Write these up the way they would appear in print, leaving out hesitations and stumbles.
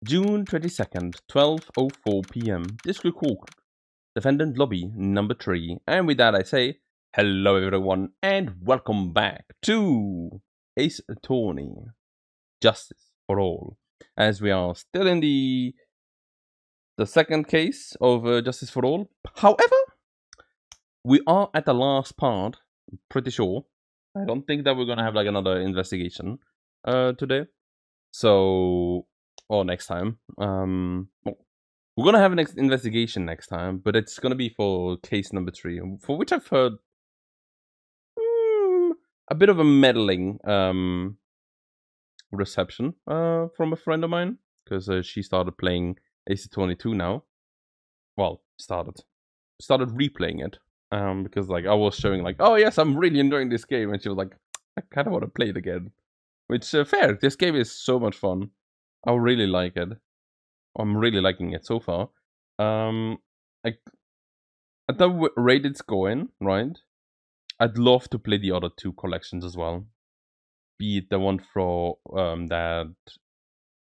June 22nd, 12:04 p.m. Greenclonk, Defendant Lobby number 3. And with that I say, hello everyone and welcome back to Ace Attorney, Justice for All. As we are still in the second case of Justice for All. However, we are at the last part, I'm pretty sure. I don't think that we're gonna have like another investigation today. So, or next time. Well, we're gonna have an investigation next time, but it's gonna be for case number 3, for which I've heard a bit of a meddling reception from a friend of mine, because she started playing Ace Attorney 2 now. Well, started replaying it because like I was showing like, oh yes, I'm really enjoying this game, and she was like, I kind of want to play it again. Which fair. This game is so much fun. I really like it. I'm really liking it so far. At the rate it's going, right? I'd love to play the other 2 collections as well. Be it the one for that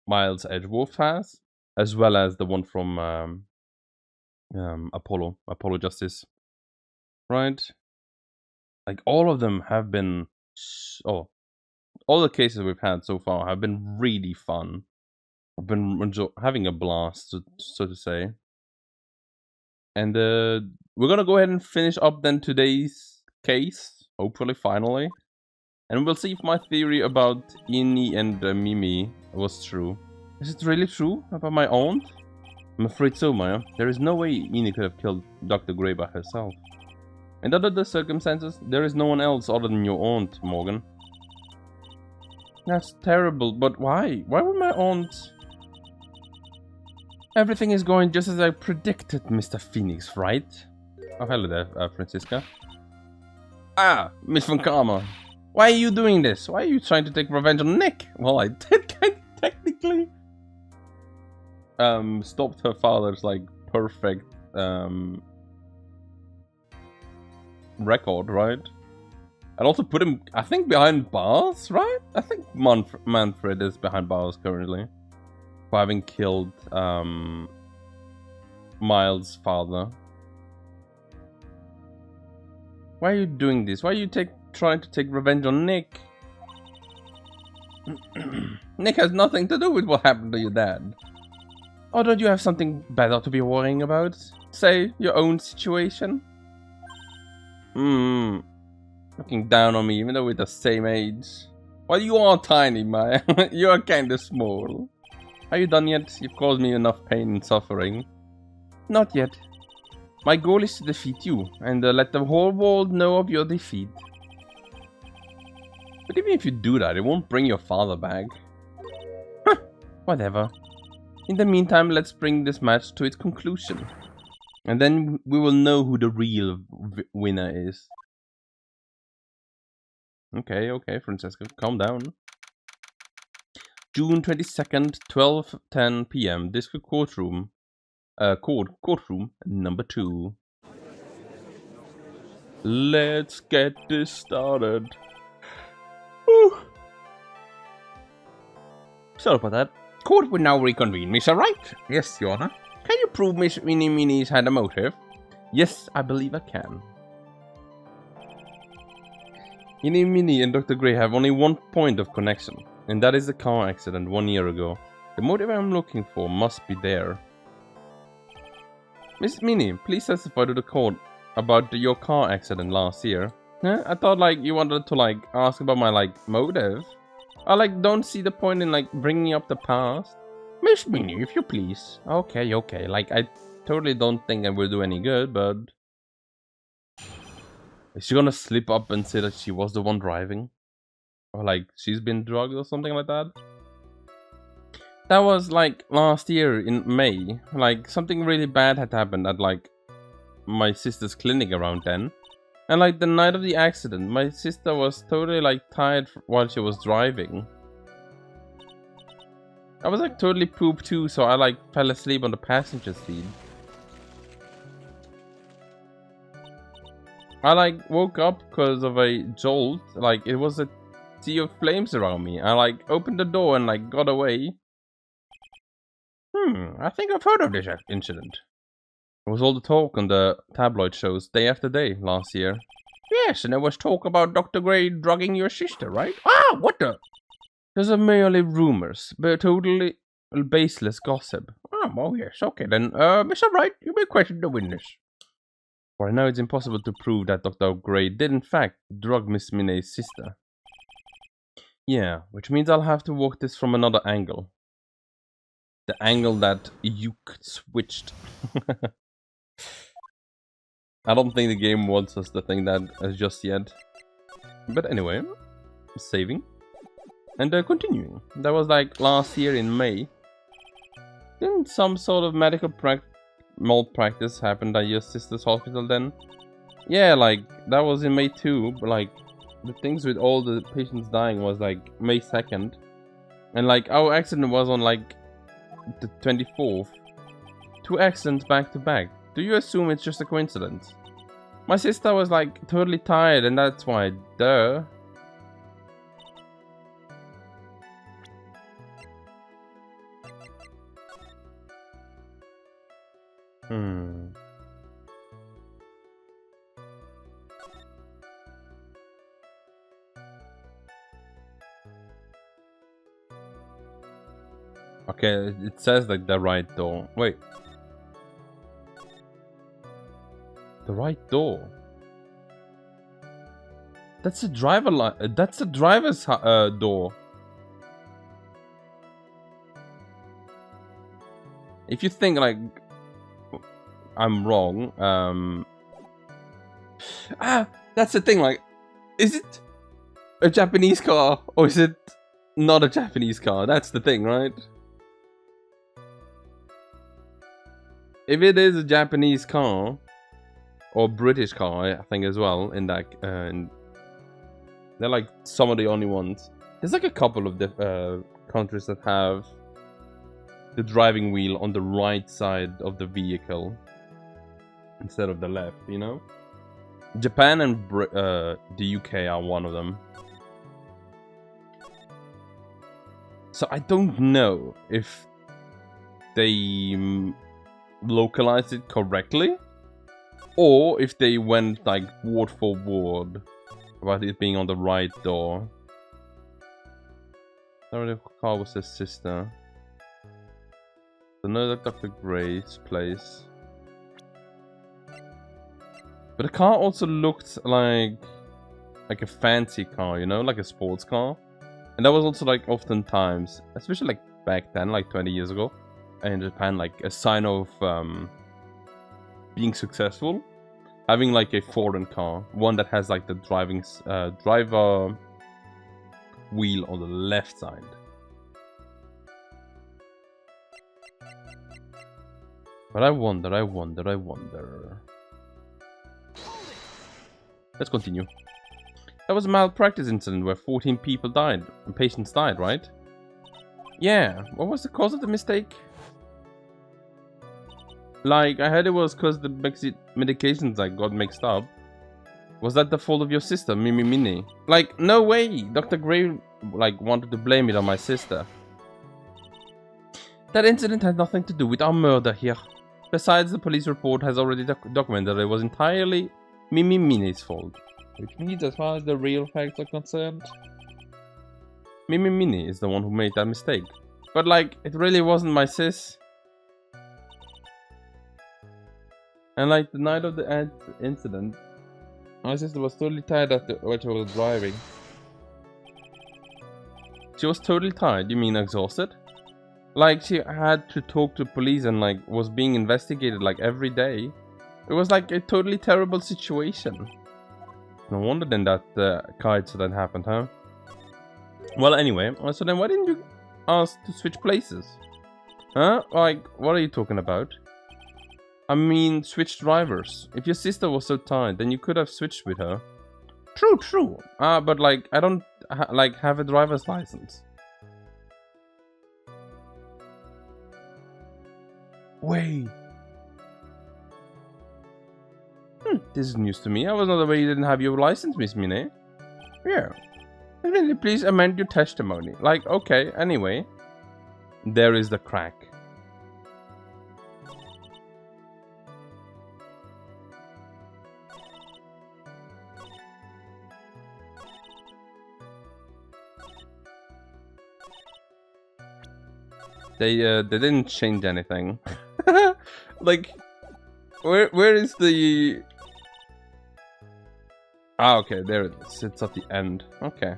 Miles Edgeworth has, as well as the one from Apollo Justice. Right? Like all of them have been all the cases we've had so far have been really fun. I've been having a blast, so to say. And we're gonna go ahead and finish up then today's case, hopefully, finally. And we'll see if my theory about Inni and Mimi was true. Is it really true about my aunt? I'm afraid so, Maya. There is no way Inni could have killed Dr. Gray by herself. And under the circumstances, there is no one else other than your aunt, Morgan. That's terrible, but why? Why would my aunt... Everything is going just as I predicted, Mr. Pheonix Wright. Oh, hello there, Francisca. Ah, Miss Von Karma. Why are you doing this? Why are you trying to take revenge on Nick? Well, I did technically stopped her father's like perfect record, right? And also put him, I think, behind bars, right? I think Manfred is behind bars currently for having killed Miles' father. Why are you doing this? Why are you trying to take revenge on Nick? Nick has nothing to do with what happened to your dad. Or don't you have something better to be worrying about? Say, your own situation? Looking down on me, even though we're the same age. Well, you are tiny, Maya. You are kinda small. Are you done yet? You've caused me enough pain and suffering. Not yet. My goal is to defeat you, and let the whole world know of your defeat. But even if you do that, it won't bring your father back. Huh, whatever. In the meantime, let's bring this match to its conclusion. And then we will know who the real winner is. Okay, Francesca, calm down. June 22nd, 12:10 p.m. District Courtroom. Courtroom number 2. Let's get this started. Whew. Sorry about that. Court will now reconvene, Mr. Wright. Yes, Your Honor. Can you prove Miss Minnie Minnie's had a motive? Yes, I believe I can. Minnie and Dr. Gray have only one point of connection, and that is the car accident 1 year ago. The motive I'm looking for must be there. Miss Minnie, please testify to the court about your car accident last year. Huh? I thought like you wanted to like ask about my like motive. I like don't see the point in like bringing up the past. Miss Minnie, if you please. Okay. Like I totally don't think it will do any good, but is she gonna slip up and say that she was the one driving? Or like she's been drugged or something like that? That was like last year in May. Like something really bad had happened at like my sister's clinic around then. And like the night of the accident, my sister was totally like tired while she was driving. I was like totally pooped too, so I like fell asleep on the passenger seat. I like woke up because of a jolt. Like it was a sea of flames around me. I like opened the door and like got away. I think I've heard of this incident. It was all the talk on the tabloid shows day after day last year. Yes, and there was talk about Dr. Gray drugging your sister, right? Ah, what the? Those are merely rumors, but totally baseless gossip. Oh yes, okay then. Mr. Wright, you may question the witness. For now, it's impossible to prove that Dr. Gray did in fact drug Miss Minet's sister. Yeah, which means I'll have to work this from another angle. The angle that you switched. I don't think the game wants us to think that just yet. But anyway, saving. And continuing. That was like last year in May. Didn't some sort of medical malpractice happen at your sister's hospital then? Yeah, like, that was in May too, but like, the things with all the patients dying was like May 2nd. And like, our accident was on like the 24th. 2 accidents back to back. Do you assume it's just a coincidence? My sister was like totally tired and that's why, duh. Okay, it says like the right door. Wait. The right door. That's the that's the driver's door. If you think like I'm wrong, that's the thing. Like, is it a Japanese car or is it not a Japanese car? That's the thing, right? If it is a Japanese car or British car, I think as well, in that, they're like some of the only ones. There's like a couple of countries that have the driving wheel on the right side of the vehicle instead of the left, you know? Japan and the UK are one of them. So I don't know if they localized it correctly or if they went like word for word about it being on the right door. The car was his sister. Another Dr. Gray's place. But the car also looked like a fancy car, you know, like a sports car. And that was also like oftentimes, especially like back then, like 20 years ago, in Japan, like a sign of being successful, having like a foreign car, one that has like the driver wheel on the left side. But I wonder. Let's continue. That was a malpractice incident where 14 people died, and patients died, right? Yeah, what was the cause of the mistake? Like, I heard it was because the medications like got mixed up. Was that the fault of your sister, Mini? Like, no way! Dr. Gray, like, wanted to blame it on my sister. That incident had nothing to do with our murder here. Besides, the police report has already documented that it was entirely Mini's fault. Which means, as far as the real facts are concerned, Mini is the one who made that mistake. But like, it really wasn't my sis. And like, the night of the incident, my sister was totally tired after what she was driving. She was totally tired, you mean exhausted? Like, she had to talk to police and like, was being investigated like every day. It was like a totally terrible situation. No wonder then that car accident happened, huh? Well, anyway, so then why didn't you ask to switch places? Huh? Like, what are you talking about? I mean, switch drivers. If your sister was so tired, then you could have switched with her. True. But like, I don't have a driver's license. Wait. This is news to me. I was not aware you didn't have your license, Miss Mine. Yeah. Please amend your testimony. Like, okay, anyway. There is the crack. They didn't change anything. Like, where is the... Ah, okay, there it is. It's at the end. Okay.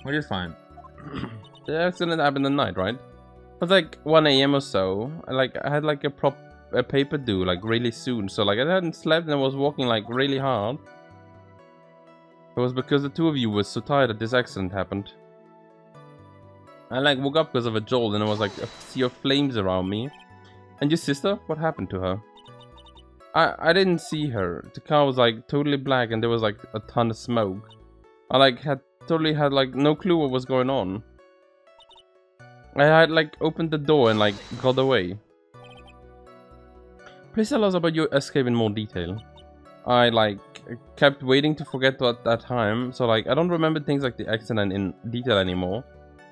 Which is fine. The accident happened at night, right? It was like 1 AM or so. I had like a paper due like really soon, so like I hadn't slept and I was walking like really hard. It was because the two of you were so tired that this accident happened. I like woke up because of a jolt and there was like a sea of flames around me. And your sister? What happened to her? I didn't see her. The car was like totally black and there was like a ton of smoke. I like totally had like no clue what was going on. I had like opened the door and like got away. Please tell us about your escape in more detail. I like kept waiting to forget that time, so like I don't remember things like the accident in detail anymore.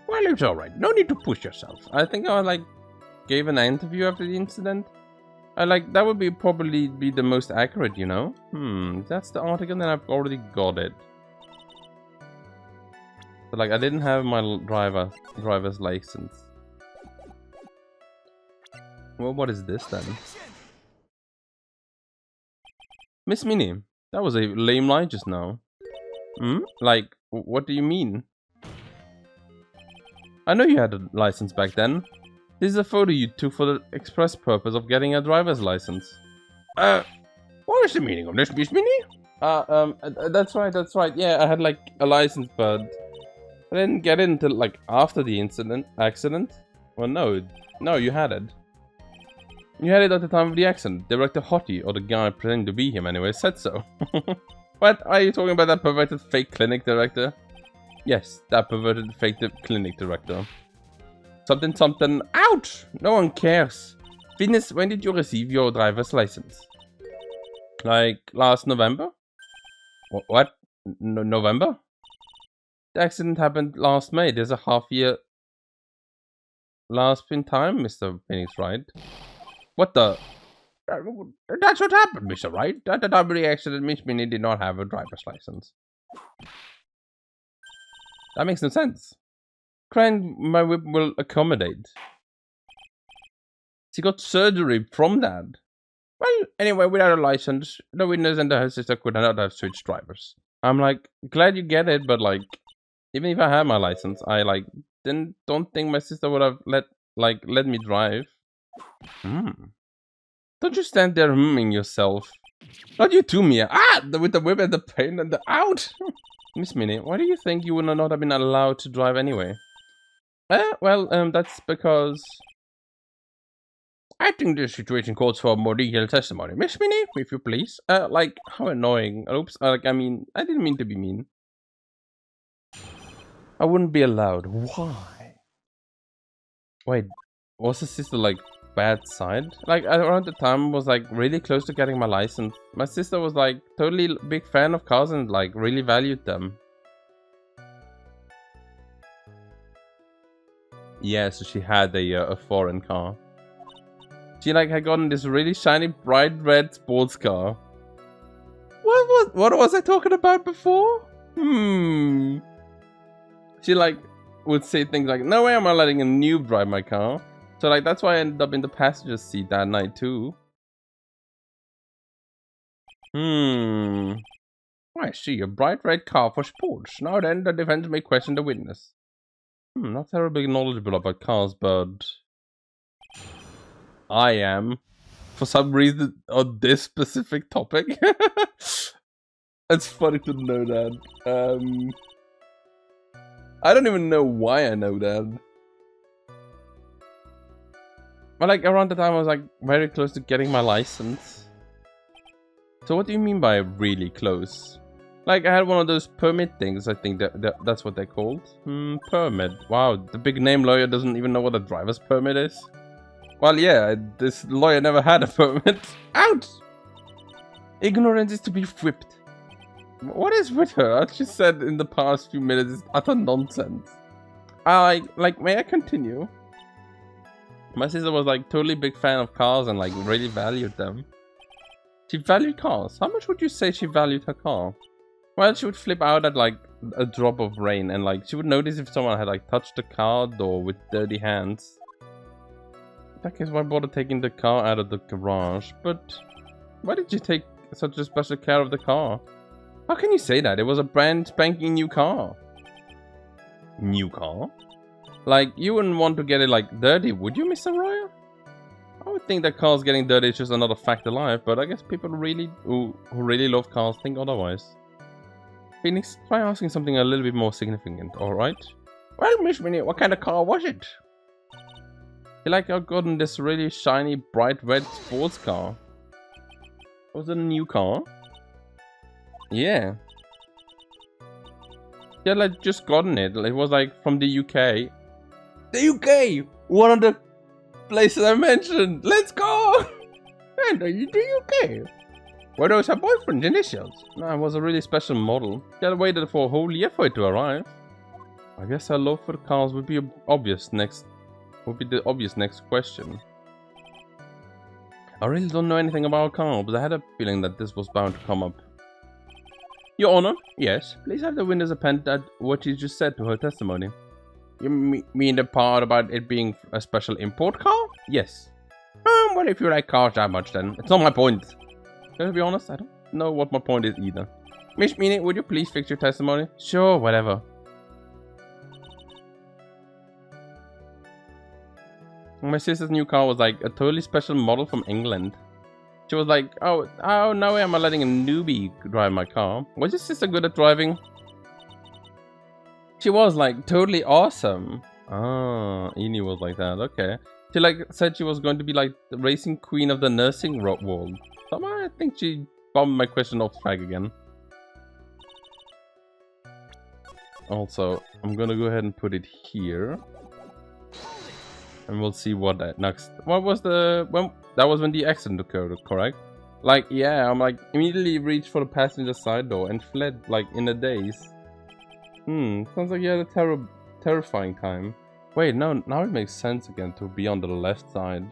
Well, it's alright. No need to push yourself. I think I like gave an interview after the incident. I like that would probably be the most accurate, you know. That's the article, and I've already got it. But like I didn't have my driver's license. Well, what is this then? Miss Minnie, that was a lame lie just now. Like, what do you mean? I know you had a license back then. This is a photo you took for the express purpose of getting a driver's license. What is the meaning of this, Miss Minnie? That's right. Yeah, I had like a license, but I didn't get it until like after the accident. Well, no, you had it. You had it at the time of the accident. Director Hottie, or the guy pretending to be him anyway, said so. What? Are you talking about that perverted fake clinic director? Yes, that perverted fake clinic director. Something. Ouch! No one cares. Venus, when did you receive your driver's license? Like last November? What? November? The accident happened last May. There's a half-year lapse in time, Mr. Pheonix Wright. What the? That's what happened, Mr. Wright. At the time of the accident, Miss Minnie did not have a driver's license. That makes no sense. Crying my whip will accommodate. She got surgery from that. Well, anyway, without a license, the witness and her sister could not have switched drivers. I'm like, glad you get it, but like, even if I had my license, I like don't think my sister would have let me drive. Don't you stand there humming yourself. Not you too, Mia. With the whip and the pain and the out. Miss Minnie, why do you think you would not have been allowed to drive anyway? Well, that's because I think this situation calls for more detailed testimony. Miss Minnie, if you please. Like, how annoying. Oops, I mean, I didn't mean to be mean. I wouldn't be allowed. Why? Wait, was the sister like bad side? Like, around the time was like really close to getting my license. My sister was like totally big fan of cars and like really valued them. Yeah, so she had a foreign car. She like had gotten this really shiny bright red sports car. What was I talking about before? She like would say things like, no way am I letting a noob drive my car. So like that's why I ended up in the passenger seat that night too. I see, a bright red car for sports. Now then, the defense may question the witness. Not terribly knowledgeable about cars, but I am. For some reason, on this specific topic. It's funny to know that. I don't even know why I know that. But like around the time I was like very close to getting my license. So what do you mean by really close? Like I had one of those permit things, I think that's what they're called. Permit. Wow, the big name lawyer doesn't even know what a driver's permit is. Well, yeah, this lawyer never had a permit. Out! Ignorance is to be whipped. What is with her? As she said in the past few minutes is utter nonsense. May I continue? My sister was like totally big fan of cars and like really valued them. She valued cars. How much would you say she valued her car? Well, she would flip out at like a drop of rain, and like she would notice if someone had like touched the car door with dirty hands. In that case, why bother taking the car out of the garage? But why did you take such a special care of the car? How can you say that? It was a brand spanking new car. New car? Like, you wouldn't want to get it like dirty, would you, Mr. Royer? I would think that cars getting dirty is just another fact of life, but I guess people really who really love cars think otherwise. Pheonix, try asking something a little bit more significant, alright? Well, Miss Minnie, what kind of car was it? You like I've gotten this really shiny, bright red sports car. Was it a new car? Yeah. Yeah, like just gotten it. It was like from the UK. The UK! One of the places I mentioned. Let's go! And the UK. Were those her boyfriend's initials? No, it was a really special model. She had waited for a whole year for it to arrive. I guess her love for the cars would be the obvious next question. I really don't know anything about cars, but I had a feeling that this was bound to come up. Your Honor, yes. Please have the witness append at what you just said to her testimony. You mean the part about it being a special import car? Yes. Well, if you like cars that much, then it's not my point. To be honest, I don't know what my point is either. Miss Minnie, would you please fix your testimony? Sure, whatever. My sister's new car was like a totally special model from England. She was like, oh, no way am I letting a newbie drive my car. Was your sister good at driving? She was like totally awesome. Ah, Eni was like that, okay. She like said she was going to be like the racing queen of the nursing world. So I think she bombed my question off track again. Also, I'm gonna go ahead and put it here. And we'll see what that next. What was the that was when the accident occurred, correct? Like, yeah, I'm like immediately reached for the passenger side door and fled like in a daze. Sounds like you had a terrifying time. Wait, no, now it makes sense again to be on the left side.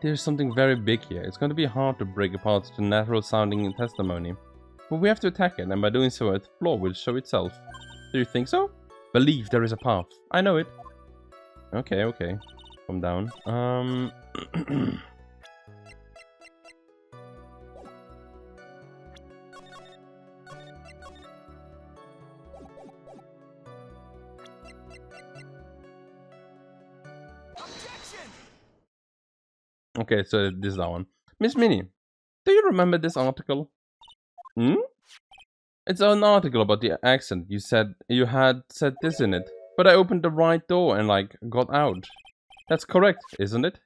There's something very big here. It's going to be hard to break apart such a natural sounding testimony. But we have to attack it, and by doing so, its flaw will show itself. Do you think so? Believe there is a path. I know it. Okay, okay. Calm down. Okay, so this is that one. Miss Minnie, do you remember this article? It's an article about the accent. You said you had said this in it, but I opened the right door and like got out. That's correct, isn't it?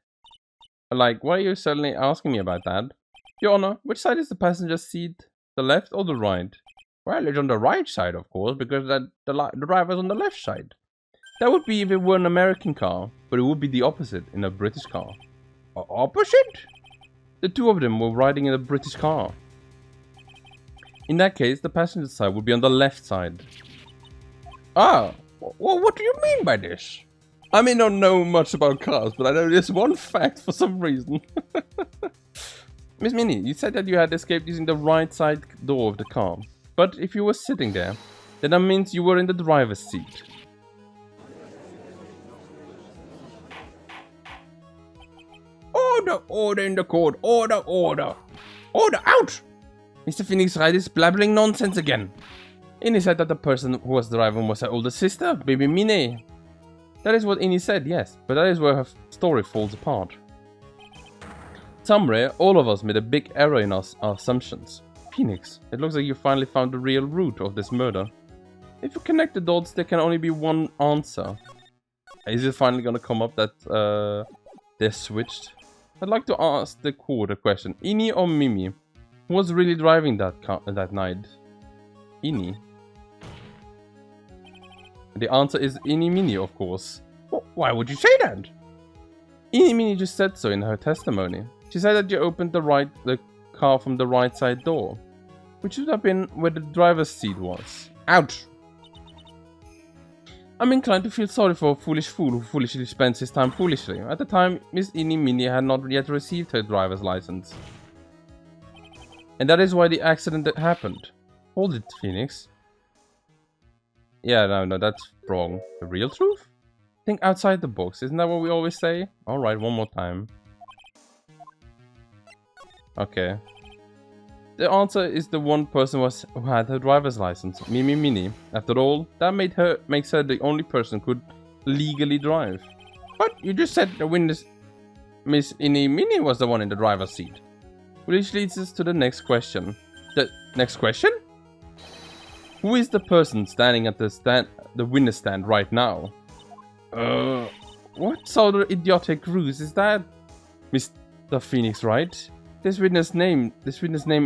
Like, why are you suddenly asking me about that? Your Honor, which side is the passenger seat? The left or the right? Well, it's on the right side, of course, because the driver's on the left side. That would be if it were an American car, but it would be the opposite in a British car. Opposite? The two of them were riding in a British car. In that case, the passenger side would be on the left side. Ah, well, what do you mean by this? I may not know much about cars, but I know this one fact for some reason. Miss Minnie, you said that you had escaped using the right side door of the car. But if you were sitting there, then that means you were in the driver's seat. Order in the court. Order. Order out! Mr. Pheonix Wright is blabbering nonsense again. Eni said that the person who was driving was her older sister, baby Minnie. That is what Eni said, yes, but that is where her story falls apart. Somewhere, all of us made a big error in our assumptions. Pheonix, it looks like you finally found the real root of this murder. If you connect the dots, there can only be one answer. Is it finally gonna come up that they're switched? I'd like to ask the court a question. Eni or Mimi? Who was really driving that car that night? Eni. The answer is Eni Mini, of course. Why would you say that? Eni Mini just said so in her testimony. She said that you opened the car from the right side door, which should have been where the driver's seat was. Ouch! I'm inclined to feel sorry for a foolish fool who foolishly spends his time foolishly. At the time, Miss Eni Mini had not yet received her driver's license. And that is why the accident that happened. Hold it, Pheonix. Yeah, no, that's wrong. The real truth? Think outside the box, isn't that what we always say? Alright, one more time. Okay. The answer is the one person who had her driver's license, Mimi Mini. After all, that makes her the only person who could legally drive. But you just said the witness, Miss Ini Mini, was the one in the driver's seat. Which leads us to the next question. The next question? Who is the person standing at the witness stand right now? What sort of idiotic ruse is that, Mr. Pheonix Wright? This witness name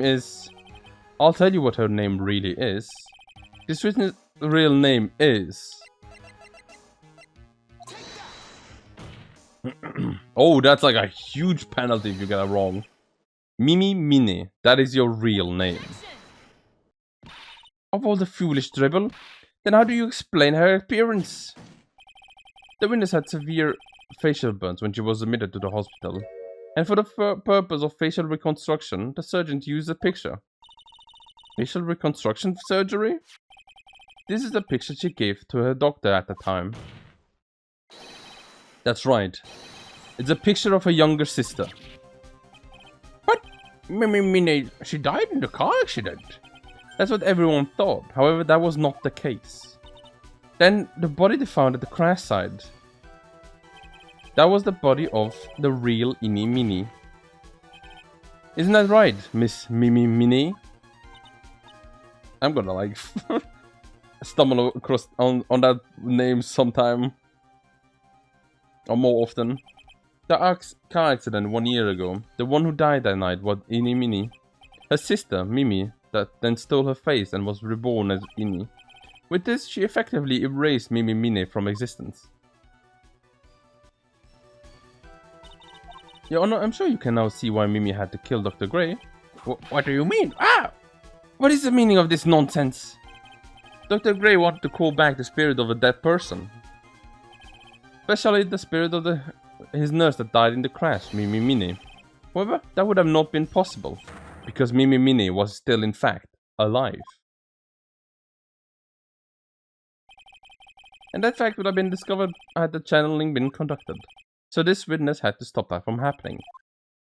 is... I'll tell you what her name really is. This witness' real name is... Oh, that's like a huge penalty if you get it wrong. Mimi Mini, that is your real name. Of all the foolish dribble, then how do you explain her appearance? The witness had severe facial burns when she was admitted to the hospital. And for the purpose of facial reconstruction, the surgeon used a picture. Facial reconstruction surgery? This is the picture she gave to her doctor at the time. That's right. It's a picture of her younger sister. But Mimi, she died in the car accident. That's what everyone thought. However, that was not the case. Then the body they found at the crash site. That was the body of the real Ini Mini. Isn't that right, Miss Mimi Mini? I'm gonna like stumble across on that name sometime. Or more often. The car accident 1 year ago. The one who died that night was Ini Mini. Her sister, Mimi, that then stole her face and was reborn as Ini. With this, she effectively erased Mimi Mini from existence. Your Honor, I'm sure you can now see why Mimi had to kill Dr. Gray. What do you mean? Ah! What is the meaning of this nonsense? Dr. Gray wanted to call back the spirit of a dead person. Especially the spirit of his nurse that died in the crash, Mimi Mini. However, that would have not been possible, because Mimi Mini was still in fact alive. And that fact would have been discovered had the channeling been conducted. So this witness had to stop that from happening.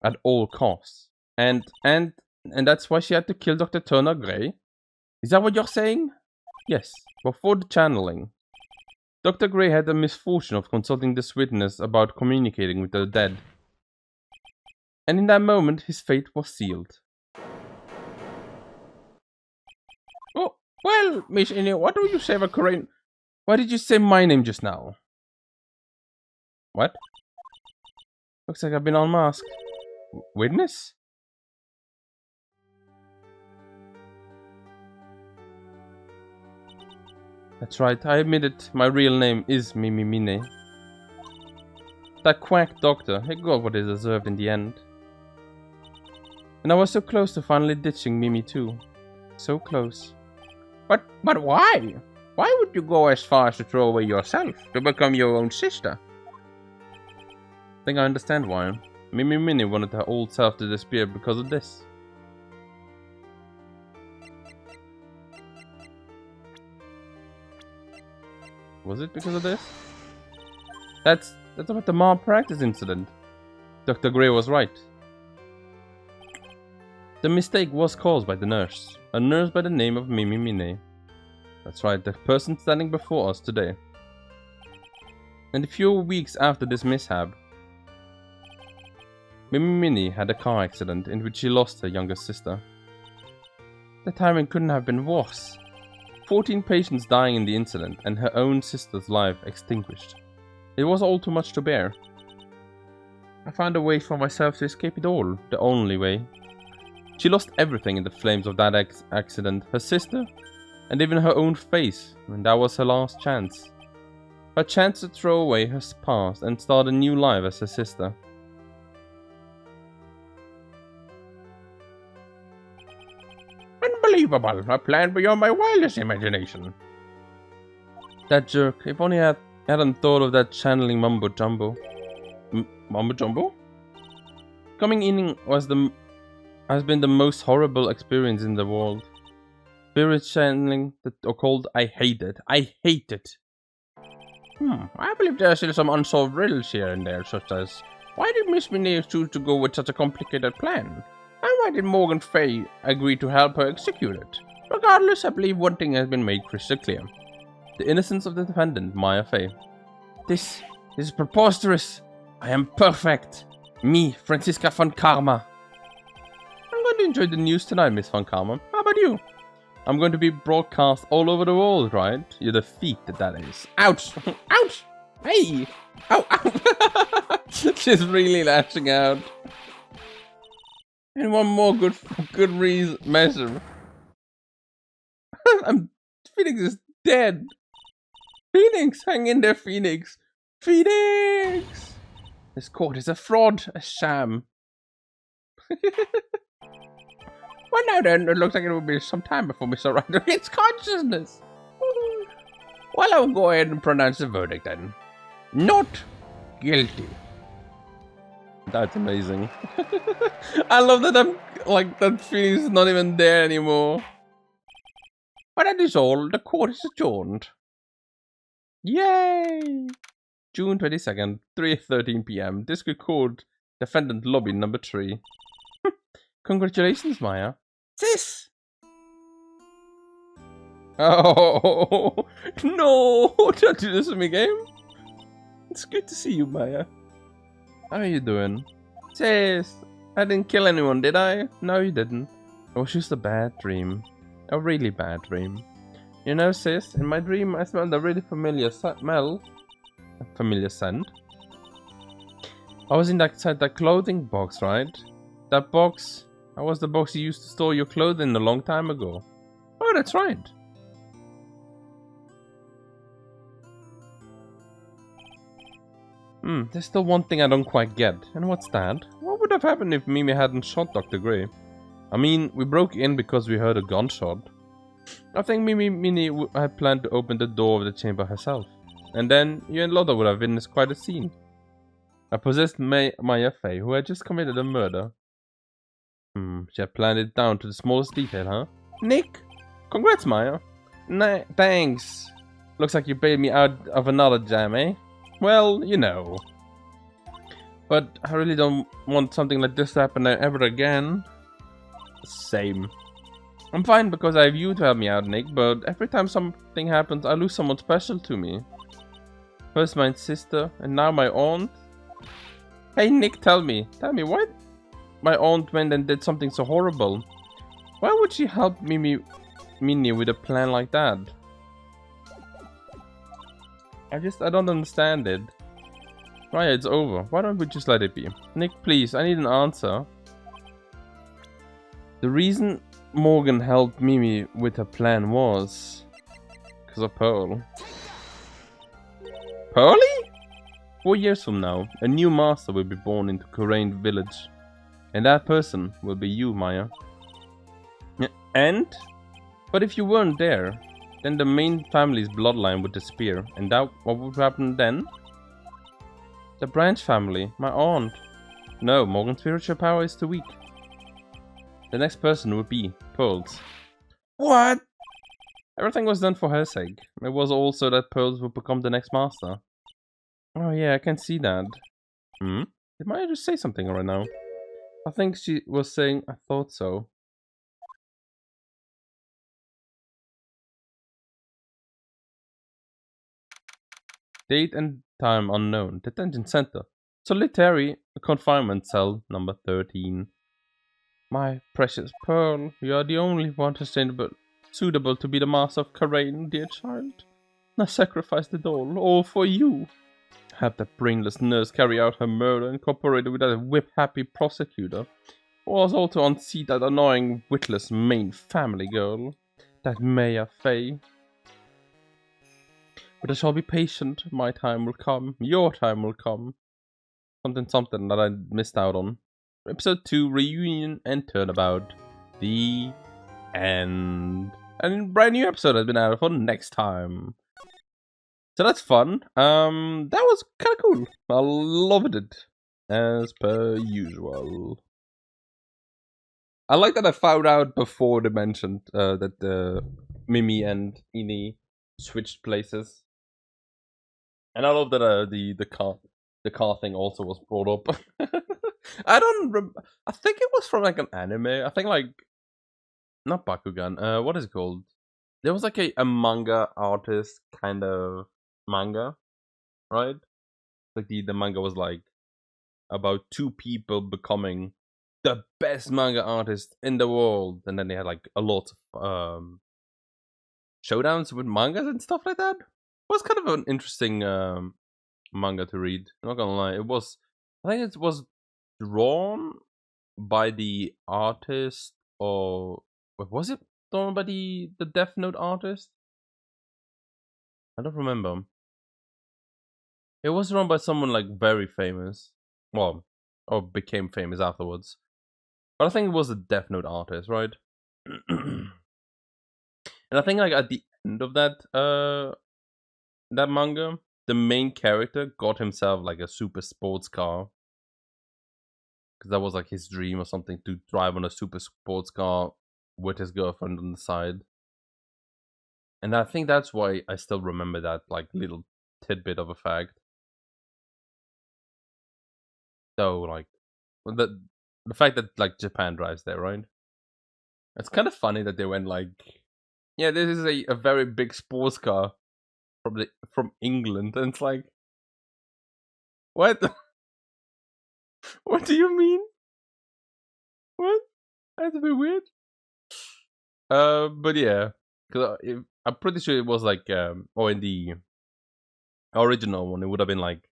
At all costs. And that's why she had to kill Dr. Turner Gray? Is that what you're saying? Yes, before the channeling. Dr. Gray had the misfortune of consulting this witness about communicating with the dead. And in that moment, his fate was sealed. Oh, well, Miss Ini, what do you say about Corinne? Why did you say my name just now? What? Looks like I've been unmasked. Witness? That's right, I admit it. My real name is Mimi Mini. That quack doctor, he got what he deserved in the end. And I was so close to finally ditching Mimi too. So close. But why? Why would you go as far as to throw away yourself, to become your own sister? I think I understand why. Mimi Mini wanted her old self to disappear because of this. Was it because of this? That's about the malpractice incident. Dr. Gray was right. The mistake was caused by the nurse. A nurse by the name of Mimi Mini. That's right, the person standing before us today. And a few weeks after this mishap, Mimi Mini had a car accident in which she lost her younger sister. The timing couldn't have been worse. 14 patients dying in the incident and her own sister's life extinguished. It was all too much to bear. I found a way for myself to escape it all, the only way. She lost everything in the flames of that accident, her sister, and even her own face, and that was her last chance. Her chance to throw away her past and start a new life as her sister. Unbelievable! A plan beyond my wildest imagination. That jerk. If only I hadn't thought of that channeling mumbo jumbo. Mumbo jumbo? Coming in was the has been the most horrible experience in the world. Spirit channeling the occult, I hate it. I hate it. I believe there are still some unsolved riddles here and there, such as why did Miss Minnie choose to go with such a complicated plan? And why did Morgan Fay agree to help her execute it? Regardless, I believe one thing has been made crystal clear. The innocence of the defendant, Maya Fay. This is preposterous. I am perfect. Me, Franziska von Karma. I'm going to enjoy the news tonight, Miss von Karma. How about you? I'm going to be broadcast all over the world, right? You're the feet that is. Ouch! Ouch! Hey! Ow! Ow! She's really lashing out. And one more good reason measure. Pheonix is dead. Pheonix, hang in there, Pheonix. Pheonix! This court is a fraud, a sham. Well, now then, it looks like it will be some time before Mr. Wright regains consciousness. Well, I'll go ahead and pronounce the verdict then. Not guilty. That's amazing. I love that that Pheonix is not even there anymore. But that is all. The court is adjourned. Yay! June 22nd, 3:13 p.m. District Court, Defendant Lobby number 3. Congratulations, Maya. Sis! Oh, no! Don't do this to me, game. It's good to see you, Maya. How are you doing? Sis, I didn't kill anyone, did I? No, you didn't. It was just a bad dream. A really bad dream. You know, sis, in my dream I smelled a really familiar smell. A familiar scent. I was inside that clothing box, right? That box... That was the box you used to store your clothing a long time ago. Oh, that's right. There's still one thing I don't quite get. And what's that? What would have happened if Mimi hadn't shot Dr. Gray? I mean, we broke in because we heard a gunshot. I think Mimi had planned to open the door of the chamber herself. And then you and Lotta would have witnessed quite a scene. A possessed Maya Fay who had just committed a murder. She had planned it down to the smallest detail, huh? Nick! Congrats, Maya! Nah, thanks! Looks like you bailed me out of another jam, eh? Well, you know. But I really don't want something like this to happen ever again. Same. I'm fine because I have you to help me out, Nick, but every time something happens, I lose someone special to me. First my sister, and now my aunt. Hey, Nick, tell me why my aunt went and did something so horrible? Why would she help Minnie with a plan like that? I don't understand it. Right, it's over. Why don't we just let it be? Nick, please, I need an answer. The reason Morgan helped Mimi with her plan was... because of Pearl. Pearly? 4 years from now, a new master will be born into Corain village. And that person will be you, Maya. And? But if you weren't there, then the main family's bloodline would disappear. And that, what would happen then? The Branch family, my aunt. No, Morgan's spiritual power is too weak. The next person would be Pearls. What? Everything was done for her sake. It was also that Pearls would become the next master. Oh yeah, I can see that. Did Maya just say something right now? I think she was saying, I thought so. Date and time unknown. Detention center. Solitary confinement cell number 13. My precious Pearl, you are the only one suitable to be the master of Corain, dear child. I sacrificed it all for you. Have that brainless nurse carry out her murder incorporated with that whip-happy prosecutor. Was all to unseat that annoying, witless main family girl. That Maya Fay. But I shall be patient. My time will come. Your time will come. Something that I missed out on. Episode 2, Reunion and Turnabout. The end. And a brand new episode has been added for next time. So that's fun. That was kind of cool. I loved it. As per usual. I like that I found out before they mentioned that Mimi and Ini switched places, and I love that the car thing also was brought up. I don't. I think it was from like an anime. I think like not Bakugan. What is it called? There was like a manga artist kind of manga, right? Like the manga was like about two people becoming the best manga artist in the world, and then they had like a lot of showdowns with mangas and stuff like that. It was kind of an interesting manga to read. I'm not gonna lie, it was. I think it was drawn by the artist, or was it drawn by the Death Note artist? I don't remember. It was drawn by someone like very famous. Well, or became famous afterwards. But I think it was a Death Note artist, right? And I think like at the end of that manga, the main character got himself like a super sports car. Because that was like his dream or something, to drive on a super sports car with his girlfriend on the side. And I think that's why I still remember that like little tidbit of a fact. So like the fact that like Japan drives there, right? It's kind of funny that they went like, yeah, this is a very big sports car from England, and it's like, what? What do you mean? What? That's a bit weird. But yeah, because I'm pretty sure it was like, or in the original one, it would have been like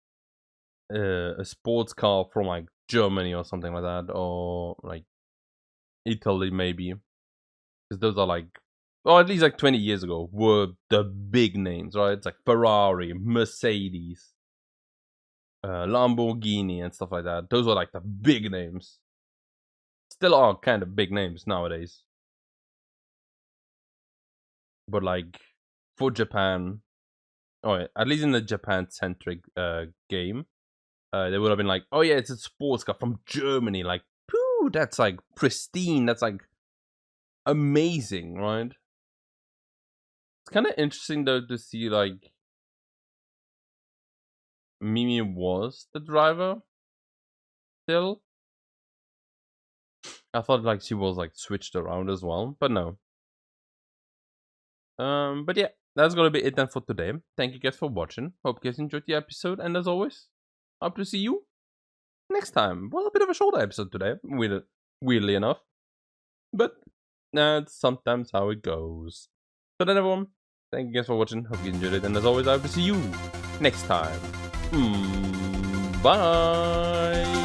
a sports car from like Germany or something like that, or like Italy maybe, because those are like, or at least like 20 years ago, were the big names, right? It's like Ferrari, Mercedes, Lamborghini, and stuff like that. Those were like the big names. Still are kind of big names nowadays. But like for Japan, or at least in the Japan-centric game, they would have been like, oh yeah, it's a sports car from Germany. Like, poo, that's like pristine. That's like amazing, right? It's kind of interesting though to see like Mimi was the driver still. I thought like she was like switched around as well, but no. But yeah, that's gonna be it then for today. Thank you guys for watching. Hope you guys enjoyed the episode, and as always, hope to see you next time. Well, a bit of a shorter episode today, weirdly enough, but that's sometimes how it goes. So then, everyone, thank you guys for watching. Hope you enjoyed it, and as always, I hope to see you next time. Bye.